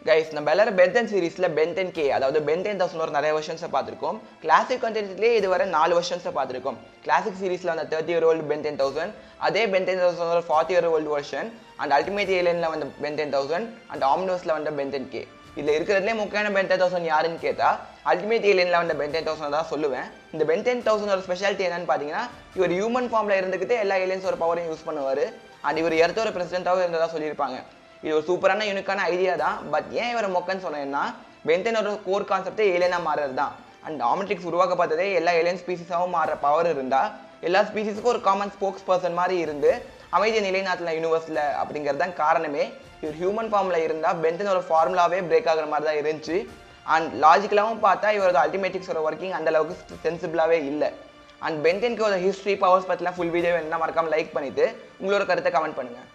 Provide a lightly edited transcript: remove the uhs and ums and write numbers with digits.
Guys நம்ம எல்லாரும் pentene சீரிஸில் பென்டென் கே அதாவது பென்டென் தௌசண்ட் ஒரு நிறைய வெர்ஷன்ஸை பார்த்துருக்கோம். கிளாசிக் கண்டென்ட்லேயே இதுவரை 4 வெர்ஷன்ஸை பார்த்துருக்கோம். கிளாசிக் சீரிஸில் வந்து 30-year-old பென்டென் தௌசண்ட், அதே பென்டென் தௌசண்ட் ஒரு 40-year-old வெர்ஷன், அண்ட் அல்டிமேட் ஏலியனில் வந்து பென்டென் தௌசண்ட், அண்ட் ஆம்னோஸில் வந்து பென்டென் கே. இதில் இருக்கிறதுலே முக்கியமான பென்டென் தௌசண்ட் யாருன்னு கேட்டால் அல்டிமேட் ஏலியனில் வந்து பென்டென் தௌசண்ட் தான் சொல்லுவேன். இந்த பென்டென் தௌசண்ட் ஒரு ஸ்பெஷாலிட்டி என்னன்னு பார்த்தீங்கன்னா, இவர் ஹியூமன் ஃபார்மில் இருந்துக்கிட்டு எல்லா ஏலியன்ஸ் ஒரு பவரையும் யூஸ் பண்ணுவார். அண்ட் இவர் எர்த்தோட பிரசிடென்ட்டாகவும் இருந்ததாக சொல்லியிருப்பாங்க. இது ஒரு சூப்பரான யூனிக்கான ஐடியா தான். பட் ஏன் இவரை மொக்கன்னு சொன்னேன்னா, பென்டெனோட கோர் கான்செப்டே ஏலியனாக மாறுறது தான். அண்ட் ஆமெட்ரிக்ஸ் உருவாக்க பார்த்ததே எல்லா ஏலியன் ஸ்பீசிஸாகவும் மாறுற பவர் இருந்தால் எல்லா ஸ்பீசிஸுக்கும் ஒரு காமன் ஸ்போக்ஸ் பர்சன் மாதிரி இருந்து அமைதியை நிலைநாட்டின யூனிவர்ஸில் அப்படிங்கிறது தான் காரணமே. இவர் ஹியூமன் ஃபார்மில் இருந்தால் பென்டெனோட ஃபார்முலாவே பிரேக் ஆகிற மாதிரி தான் இருந்துச்சு. அண்ட் லாஜிக்கலாகவும் பார்த்தா இவரது அல்டிமேட்டிக்ஸோட ஒர்க்கிங் அந்தளவுக்கு சென்சிபிளாகவே இல்லை. அண்ட் பென்டெனுக்கு ஒரு ஹிஸ்ட்ரி பவர்ஸ் பற்றிலாம் ஃபுல் வீடியோ என்ன மறக்காமல் லைக் பண்ணிவிட்டு உங்களோட கருத்தை கமெண்ட் பண்ணுங்கள்.